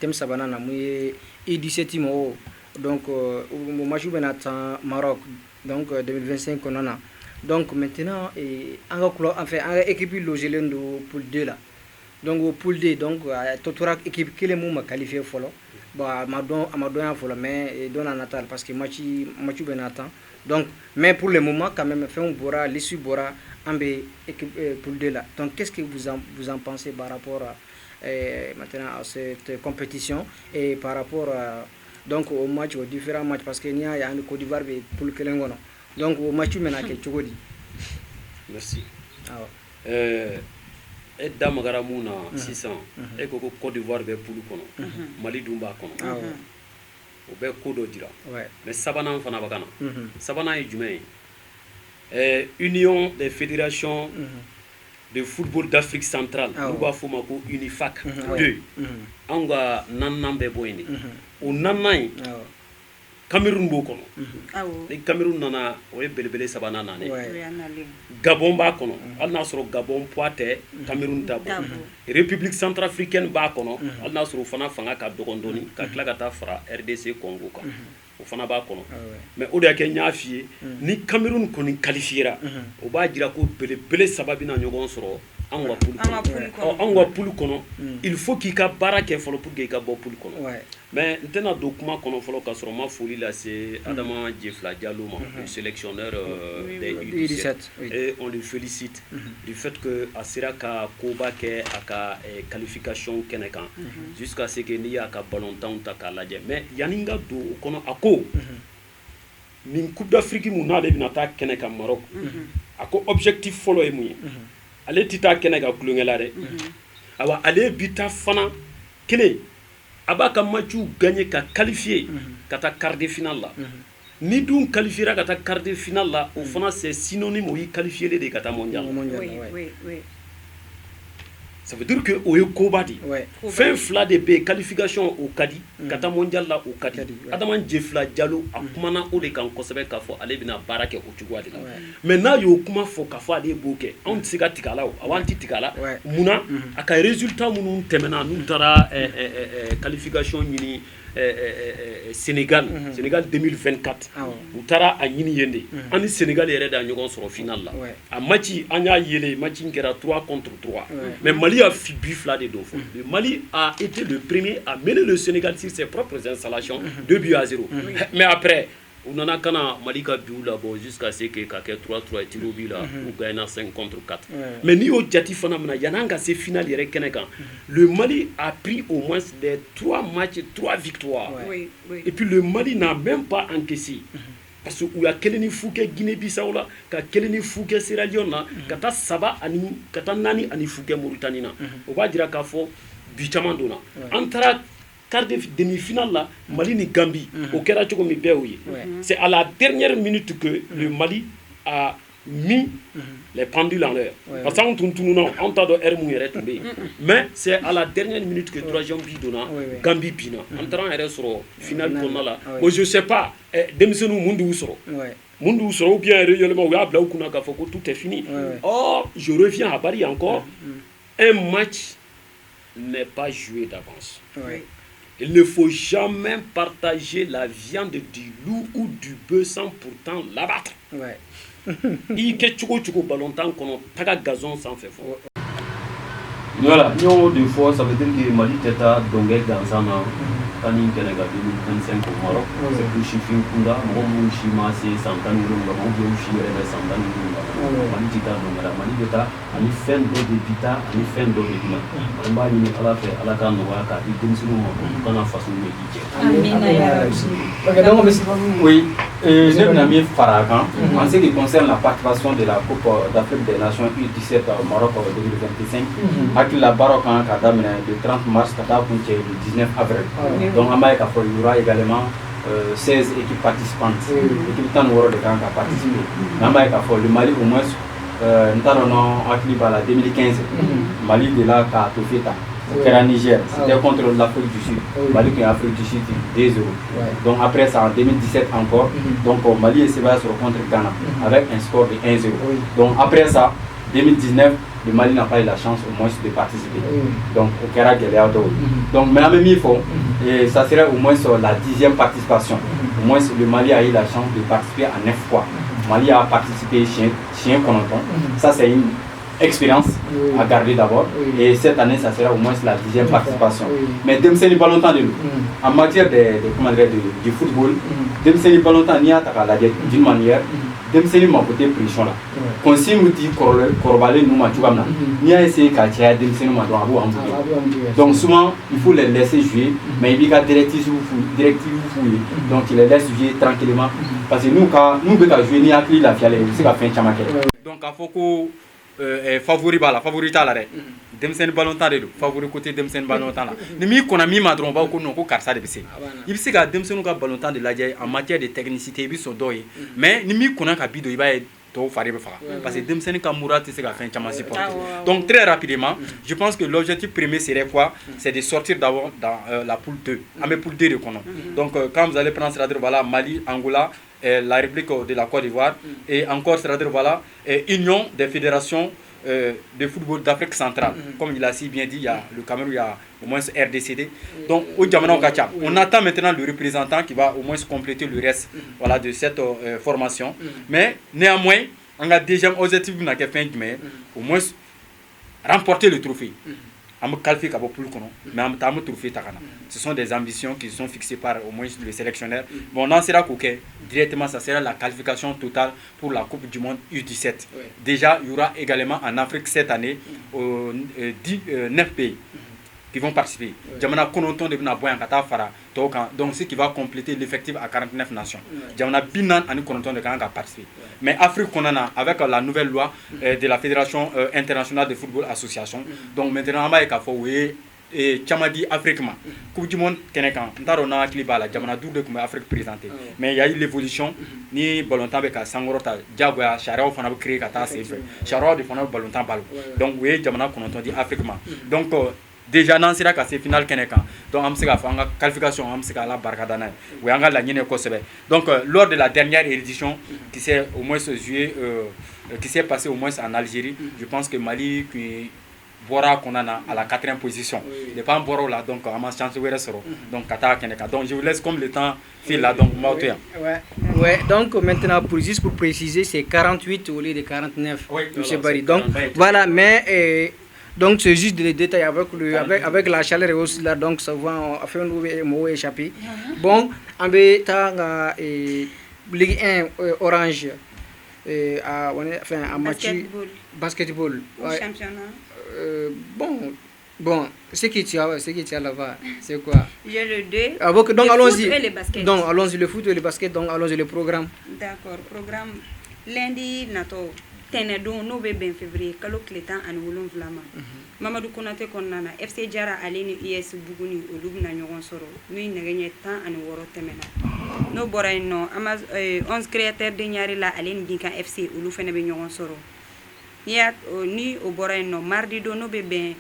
thème Sabana, et 17e, donc, au Majou Benatan, Maroc, donc 2025, on en a. Donc, maintenant, enfin, équipe logée pour 2 là. Donc, au pool D, donc, Totorak, équipe qui est qualifiée follow. Bah, Amadou a follow, mais donne à Natal parce que Machu Benatan. Donc, mais pour le moment, quand même, fait un Bora, l'issue Bora, équipe pool D là. Donc, qu'est-ce que vous en pensez par rapport à, maintenant à cette compétition et par rapport donc au match, aux différents matchs, parce qu'il y a un Côte d'Ivoire pour le Kelengono. Donc, au match, maintenant, qu'est-ce que tu dis? Merci. e da magara mun na sisan e ko ko Côte d'Ivoire bɛ poule kɔnɔ Mali dun b'a kɔnɔ o bɛ ko dɔ dira mais sabanan fana bɛ ka na sabanan ye jumɛn ye Union des fédérations de football d'Afrique centrale n'u b'a fɔ ma ko UNIFAC 2 anw ka naaninan bɛ bɔ yen de o naaninan in Cameroun b'o kɔnɔ ni Cameroun nana o ye belebele sabanan nane Gabon b'a kɔnɔ hali n'a sɔrɔ Gabon poids tɛ Cameroun ta bɔ République centrafricaine b'a kɔnɔ hali n'a sɔrɔ o fana fanga ka dɔgɔn dɔɔni ka tila ka taa fara RDC Congo kan o fana b'a kɔnɔ mais o de y'a kɛ n y'a f'i ye ni Cameroun kɔni qualifiera o b'a jira ko belebele saba bɛna ɲɔgɔn sɔrɔ an ka poule kɔnɔ il faut k'i ka baara kɛ fɔlɔ pour que i ka bɔ poule kɔnɔ mais n tɛna don kuma kɔnɔ fɔlɔ ka sɔrɔ n ma foli lase Adama Djefla Diallo ma le sélectionneur des U17 et on le félicite du fait que a sera ka koba kɛ a ka qualification kɛnɛ kan jusqu'à ce que n'i y'a ka ballon tan ta k'a lajɛ mais yanni n ka don o kɔnɔ a ko nin Coupe d'Afrique mun n'ale bɛna taa kɛnɛ kan Maroc a ko objectif fɔlɔ ye mun ye ale tɛ taa kɛnɛ ka kulonkɛ la dɛ awa ale bi taa fana kelen a b'a ka matchw gagner ka qualifier ka taa quart de finale la ni dun qualifiera ka taa quart de finale la o fana c'est synonyme o yi qualifier de ka taa mondial ça veut dire que o ye koba di fɛn fila de bɛ qualification o ka di ka taa mondial la o ka di Adama Djefla Diallo a kumana o de kan kosɛbɛ k'a fɔ ale bɛna baara kɛ o cogoya de la mais n'a y'o kuma fɔ k'a fɔ ale b'o kɛ anw tɛ se ka tigɛ a la o aw'an tɛ tigɛ a la munna a ka résultat minnu tɛmɛna n'u taara qualification ɲini Sénégal 2024 u taara a ɲini yen de an ni Sénégal yɛrɛ da ɲɔgɔn sɔrɔ final la a match an y'a yele match in kɛra 3 contre 3 mais Mali a bi fila de don fɔ le Mali a été le premier à mener le Sénégal sur ses propres installations 2-0 mais après u nana kana Mali ka biw labɔ jusqu'à ce que ka kɛ 3-3 tiro bi la u gagna 5 contre 4 mais n'i y'o jati fana mina yan'an ka se final yɛrɛ kɛnɛ kan le Mali a pris au moins les 3 matchs 3 victoires et puis le Mali n'a même pas encaissé parce que u y'a kelen ni fu kɛ Guinée-Bissau la ka kelen ni fu kɛ Sierra Leone la ka taa 4 ani fu kɛ Mauritanie na o b'a jira k'a fɔ bi caman donna an taara quart de demi-finale là, Mali ni Gambie, au Kerachogo Mibéoui. C'est à la dernière minute que le Mali a mis les pendules en l'air. Parce qu'on on t'a donné tombé. Mais c'est à la dernière minute que 3e bidona, Gambie Pina. Entrant en sur finale qu'on a là. Moi je sais pas, Demsenu Mundu Ousro. Mundu Ousro ou bien réellement ou Abla ou Kunaka Foko, tout est fini. Or, je reviens à Paris encore. Un match n'est pas joué d'avance. Il ne faut jamais partager la viande du loup ou du bœuf sans pourtant l'abattre. Il y a un ballon temps qu'on a gazon sans faire fort. Voilà, nous deux fois, ça veut dire que Mali était à Donguel dans un an. Tani Kenaga 2025 au Maroc. C'est pour Chifin Kunda, Momo Shima, c'est Santani Runga, Momo Shire, Santani Runga. Mali Tita Donga, Mali Beta, Ali Fen do de Pita, Ali Fen do de Pina. On va y aller à la Canoaka, il continue dans la façon de Oui, je n'ai pas Faragan. En ce qui concerne la participation de la Coupe d'Afrique des Nations U17 au Maroc en 2025, avec la Baroque en Kadam le 30 mars, Kadam le 19 avril. Donc, il y aura également 16 équipes participantes. L'équipe de World de Kanka participé. Le Mali, au moins, nous avons en 2015. Mali de là, Katofeta. C'était Niger, c'était contre l'Afrique du Sud. Mali qui est Afrique du Sud, 2-0. Donc après ça, en 2017 encore, donc Mali et Séba se rencontrent Ghana avec un score de 1-0. Donc après ça, 2019, le Mali n'a pas eu la chance au moins de participer. Donc au Kera Geleado. Donc mais même il faut, et ça serait au moins sur la 10e participation. Au moins le Mali a eu la chance de participer à 9 fois. Mali a participé chien Konoton. Ça c'est une expérience à garder d'abord et cette année ça sera au moins la 10e participation. Mais Demseli Ballontan de nous en matière du football, Demseli Ballontan n'y a pas d'une manière Demseli m'a côté pression là. Quand si nous dit Korbalé nous m'a joué n'y a essayé qu'à tirer Demseli m'a droit à donc souvent il faut les laisser jouer mais il y a directive fouiller donc il les laisse jouer tranquillement parce que nous quand nous devons jouer n'y a la fiale c'est qu'à fin chamaké. Donc à faut favori bala favorita la Demsen ballon temps de favori côté Demsen ballon temps là. Ni mi kona mi ma dron ba ko non ko karsa de bese. Il bi se ka Demsen ka ballon temps de la en matière de technicité bi so doy. Mais ni mi kona ka bido iba to fare be fara. Parce que Demsen ka Moura te se ka fin chama supporter. Donc très rapidement, je pense que l'objectif premier serait quoi? C'est de sortir d'abord dans la poule 2. Mais poule 2 de kono. Donc quand vous allez prendre c'est-à-dire voilà Mali, Angola, la République de la Côte d'Ivoire et encore c'est-à-dire voilà Union des fédérations de football d'Afrique centrale. Comme il a si bien dit, il y a le Cameroun, il y a au moins RDCD. Donc au Djamana Okacha, on attend maintenant le représentant qui va au moins compléter le reste voilà, de cette formation. Mais néanmoins, on a déjà un objectif au moins remporter le trophée. Ce sont des ambitions qui sont fixées par au moins le sélectionneur. Mais on en sera qu'auquel directement, ça sera la qualification totale pour la Coupe du Monde U17. Déjà, il y aura également en Afrique cette année 9 pays qui vont participer. Donc, ce qui va compléter l'effectif à 49 nations. Mais Afrique, avec la nouvelle loi de la Fédération internationale de football association, donc maintenant, on va et Chamadi Afrique Coupe du Monde Kenekan Ntarona Klibala Jamana Double comme Afrique présentée mais il y a eu l'évolution ni Bolontan avec Sangorota Jaguar Charao Fana créé Kata c'est fait Charao de Fana Bolontan Balo donc oui Jamana qu'on entend dit Afrique donc déjà dans cette phase finale Kenekan donc on s'est fait une qualification on s'est la Barkadana oui on a la Guinée Kosebe donc lors de la dernière édition qui s'est au moins juillet qui s'est passé au moins en Algérie je pense que Mali Bora qu'on a à la 4e position. Il n'est pas en Bora là, donc à ma chance donc Qatar Keneka. Donc je vous laisse comme le temps file là, donc ouais, donc maintenant juste pour préciser, c'est 48 au lieu de 49, monsieur Barry. Donc voilà, mais donc c'est juste des détails avec la chaleur et aussi là, donc ça va faire un mot échappé. Bon, en bétang Ligue 1 Orange à basketball. Ouais. Championnat. Bon, ce qui tient là-bas, c'est quoi? J'ai le 2. Donc allons-y. Et le basket. Donc allons-y le foot et le basket. Donc allons-y le programme. D'accord, programme lundi nato tenedon no be ben février kalo kletan an wolon vlama. Mamadou Konaté konnana FC Jara aleni US Buguni olubna nyogon soro. Nuy naganye tan an woro temena. No boray no amaz 11 créateurs de ñaari la aleni dinka FC olu fene be nyogon soro. Ni au boray no mardi do no be ben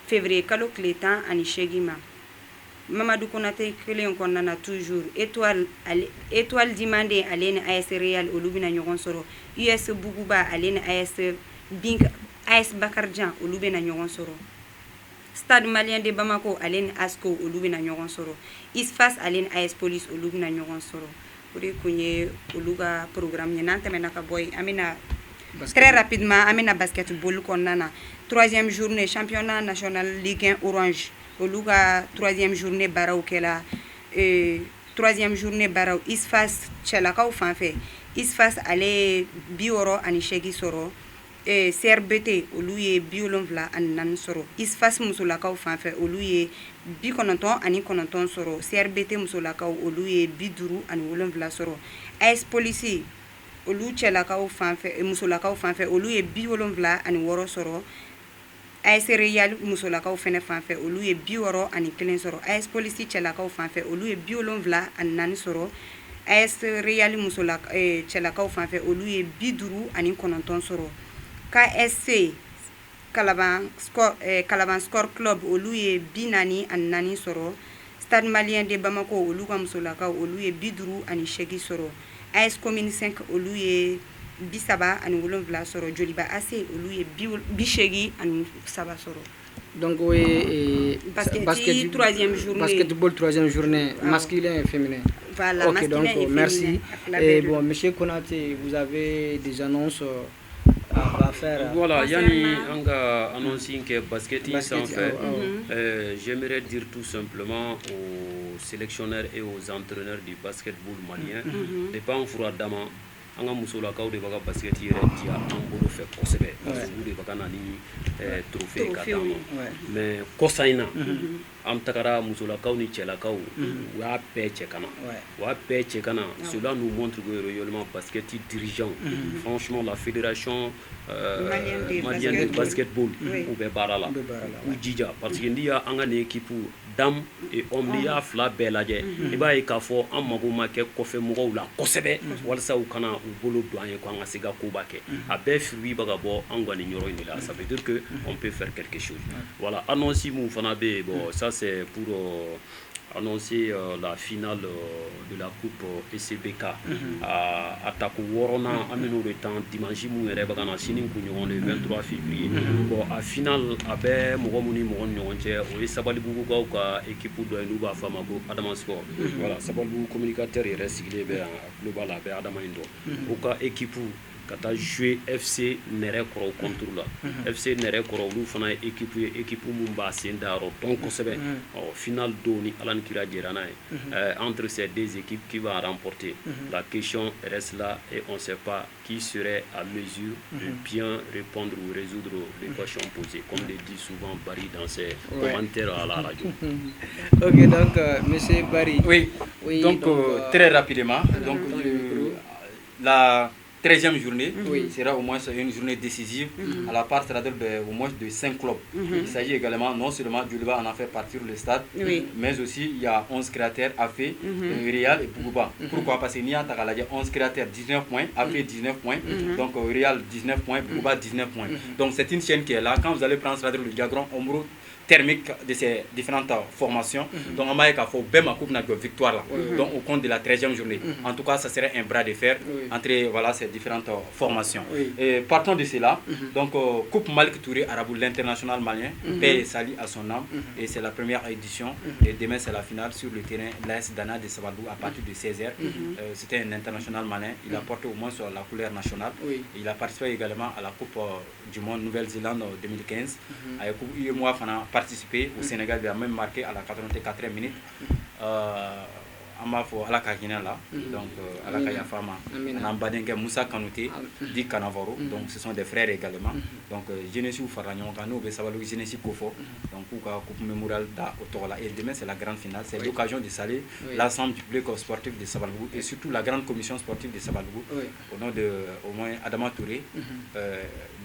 février kalo kletan ani shegima Mamadou Konaté kelen konnana toujours étoile dimandé alene AS Real olubina nyogon soro US Buguba alene AS Bink AS Bakarjan olubina nyogon soro Stade Malien de Bamako alene ASCO olubina nyogon soro Isfas alene AS Police olubina nyogon soro pour kunye oluga programme nante menaka boy amina très rapidement amina basketball konnana 3e journée championnat national Ligue 1 Orange oluga 3e journée baraw kela 3e journée baraw Isfas chelakaw fanfe Isfas ale bioro ani shegi soro CRBT oluye biolonvla ani nan soro Isfas musolakaw fanfe oluye bi kononton ani kononton soro CRBT musolakaw oluye biduru ani wolonvla soro AS Police olu chelakaw fanfe musolakaw fanfe oluye biolonvla ani woro soro AS Real musolakaw fene fanfe oluye bioro ani kelen soro AS Police chelakaw fanfe oluye biolonvla ani nan soro AS Real musolakaw chelakaw fanfe oluye biduru ani kononton soro KSC Kalaban Sport Club oluye binani ani nani soro Stade Malien de Bamako oluga musolakaw oluye biduru ani shegi soro AS Commune 5 oluye bisaba ani wolonvla soro Joliba AC oluye bishegi ani saba soro. Donc oui, basketball 3e journée masculin et féminin. Voilà, ok, masculin donc et merci. Féminin. Et bon, monsieur Konaté, vous avez des annonces à faire. Voilà, yani anga annonce que basket sans fait. J'aimerais dire tout simplement aux sélectionneurs et aux entraîneurs du basketball malien de pas en froid dama anga musolakaw de baga basket yere dia en bolo fait kosebe parce que de baga nani trophée katama mais kosaina an tagara musolakaw ni cɛlakaw u y'a bɛɛ cɛ kana u y'a bɛɛ cɛ kana cela nous montre que réellement basket dirigeant franchement la fédération malienne de basketball u bɛ baara la u jija parce que n'i y'a an ka nin équipe dame et homme n'i y'a fila bɛɛ lajɛ i b'a ye k'a fɔ an mago ma kɛ kɔfɛmɔgɔw la kosɛbɛ walasa u kana u bolo don an ye k'an ka se ka koba kɛ a bɛɛ fruit bɛ ka bɔ an ka nin yɔrɔ in de la ça veut dire que on peut faire quelque chose voilà annonce mun fana bɛ yen bon ça c'est pour annoncer la finale de la coupe ECBK à Taku Worona en de temps dimanche mun yɛrɛ bɛ ka na sini kunɲɔgɔn le 23 février bon a finale a bɛ mɔgɔ mun ni mɔgɔ ni ɲɔgɔn cɛ o ye Sabalibugukaw ka équipe dɔ ye n'u b'a fɔ a ma ko Adama Sport voilà Sabalibugu communicateur yɛrɛ sigilen bɛ yan a tulo b'a la a bɛ Adama in dɔn o ka équipe ka taa jouer FC Nɛrɛ kɔrɔ contre la FC Nɛrɛ kɔrɔ olu fana ye équipe mun b'a sen da yɔrɔ dɔn kosɛbɛ finale don ni Ala ni kira jɛra n'a ye entre ces deux équipes qui va remporter la question reste là et on sait pas qui serait à mesure de bien répondre ou résoudre l'équation posée comme le dit souvent Barry dans ses commentaires à la radio. Ok, donc monsieur Barry. Oui, donc très rapidement donc la 13e journée sera au moins une journée décisive à la part c'est-à-dire au moins de 5 clubs. Il s'agit également non seulement Djoliba en a fait partir le stade, mais aussi il y a 11 créateurs AFE, Real et Bougouba. Pourquoi? Parce qu'il y a 11 créateurs 19 points, AFE 19 points, donc Real 19 points, Bougouba 19 points. Donc c'est une chaîne qui est là. Quand vous allez prendre c'est-à-dire le diagramme ombre thermique de ces différentes formations. Donc, on va faire victoire là. Donc, au compte de la 13e journée. En tout cas, ça serait un bras de fer entre voilà, ces différentes formations. Et partons de cela. Donc, Coupe Malik Touré Arabou, l'international malien, paix et salut à son âme. Et c'est la première édition. Et demain, c'est la finale sur le terrain l'AS Dana de Sabadou à partir de 16h. C'était un international malien. Il a porté au moins sur la couleur nationale. Il a participé également à la Coupe du Monde Nouvelle-Zélande 2015. Avec moi, participé au Sénégal, il a même marqué à la 84e minute. Amafo ala ka hinɛ la donc ala ka yafa ma n'an badenkɛ Musa Kanouté di Kanavaro donc ce sont des frères également donc jeunesse fara ɲɔgɔn kan n'o bɛ Sabalibugu jeunesse ko fɔ donc k'u ka coupe mémorial da o tɔgɔ la et demain c'est la grande finale c'est l'occasion de saluer l'ensemble du public sportif de Sabalibugu et surtout la grande commission sportive de Sabalibugu au nom de au moins Adama Touré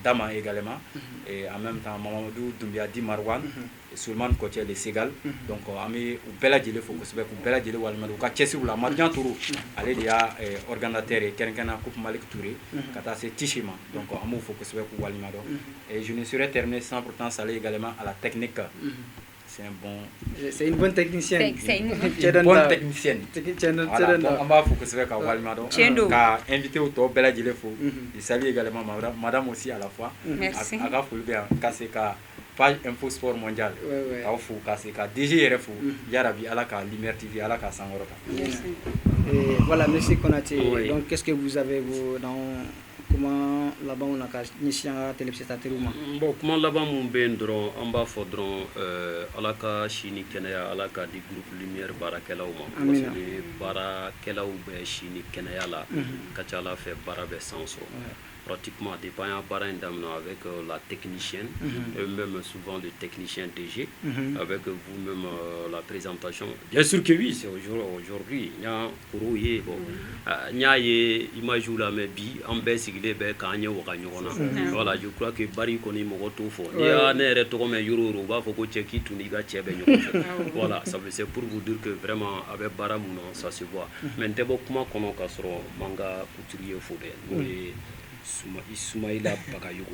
Dama également et en même temps Mamadou Doumbia Di Marwan et Souleymane Kotiel et Segal donc an bɛ u bɛɛ lajɛlen fo kosɛbɛ k'u bɛɛ lajɛlen waleɲuman dɔn u ka cɛsiriw la Marjan Tourou ale de y'a organisateur ye kɛrɛnkɛrɛnnenya Coupe Malik Touré ka taa se Tichi ma donc an b'u fo kosɛbɛ k'u waleɲuman dɔn et je ne saurais terminer sans pourtant saluer également à la technique. C'est une bonne technicienne. C'est une bonne technicienne. Voilà, donc on va focusser sur Walmado. Car invité au top, Bella Dilefo. Et salut également madame aussi à la fois. Merci. À Fulbert, Kasseka, page Info Sport Mondial. Au Kasseka, DGRFO, Yarabi, Alaka, Lumière TV, Alaka Sangoroka. Voilà, merci Konaté. Donc qu'est-ce que vous avez dans. Comment là-bas on a initié la télévision bon comment là-bas mon ben dron en bas faudron alaka chini kenaya alaka di groupe lumière barakelaw ma parce que barakelaw be chini kenaya la kachala fait barabe sanso pratiquement dépendant barin d'amno avec la technicienne et même souvent le technicien DG avec vous-même la présentation bien sûr que oui c'est aujourd'hui nya kuruye bon nya ye image la mais bi en baisse voilà je crois que Barry connaît mon retour fort voilà ça c'est pour vous dire que vraiment avec Baramouna ça se voit mais comment manga couturier fodé Ismaïla Bakayoko.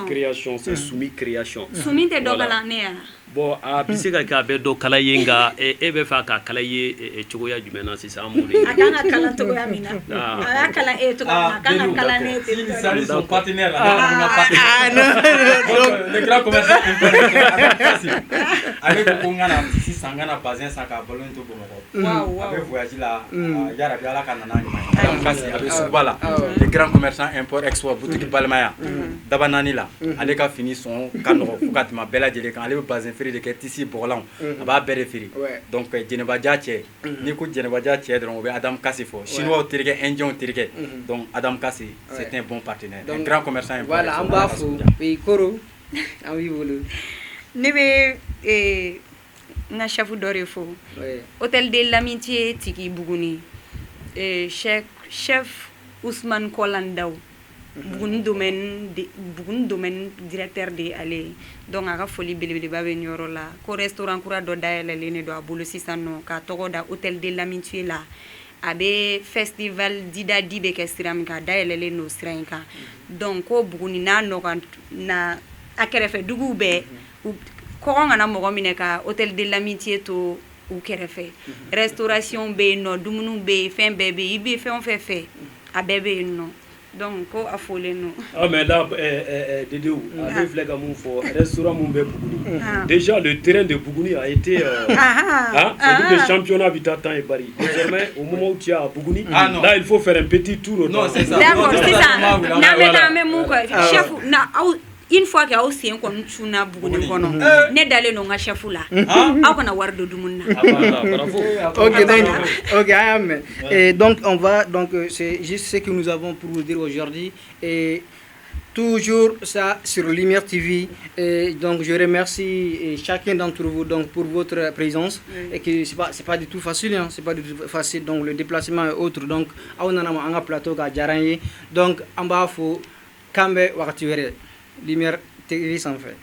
Création, c'est Soumi Création. Soumi te dokala nea. Bon, a bisika ka be do kala yenga e be fa ka kala ye e chogoya jumena si sa mo le. Akanga kala to ya mina. Ala kala e to akanga kala ne te. Salut son partenaire donc le grand commerçant international. Avec Kongana si sangana bazin saka ballon to bomoko. Wow. Avec voyage là yara bi ala kana nani mai. Kasi avec Subala le grand commerçant import export boutique Balmaya. Dabanani là. Ale ka fini son kanoro fukatima bela jele kan ale bazin de ici Borlan aba périphérie donc Djeneba Diache ni ko Djeneba Diache donc Adam Kassifo chinois au Tirke indien au Tirke donc Adam Kassi c'est un bon partenaire un grand commerçant voilà en bas oui Koro Ah oui, voilà. Ne be nga chef d'ore fo. Hôtel de l'Amitié tiki Buguni. Chef Ousmane Kolandaw. Buguni domaine directeur de aller. Donc aga foli belebele ba be nyoro la. Ko restaurant kura do daele lene do abolo sisano ka togo da Hôtel de l'Amitié la. Abe festival dida dibe ke siram ka daele le no siranka. Donc ko Buguni na no na akerefe dugu be ko ngana mogo mine ka Hôtel de l'Amitié to u kerefe. Restauration be no dumunu be fen bebe ibe fen fe a bebe no. Donc ko afole no. Ah mais là Dédéou, avec les gars mon fort restaurant mon be Buguni. Déjà le terrain de Buguni a été c'est le championnat Vitatan et Bari. Désormais au moment où tu es à Buguni, là il faut faire un petit tour. Non, c'est ça. D'accord, c'est ça. Na me mon chef na une fois qu'il y a aussi un qu'on chuna Buguni kono ne dale no nga chef là akona wardo dumunna. OK, amen. Et donc on va c'est juste ce que nous avons pour vous dire aujourd'hui et toujours ça sur Lumière TV et donc je remercie chacun d'entre vous donc pour votre présence et que c'est pas du tout facile c'est pas du tout facile donc le déplacement et autres donc on a un plateau ga jaranye donc en bas faut cambe wakati wéré Lumière TV sans fait.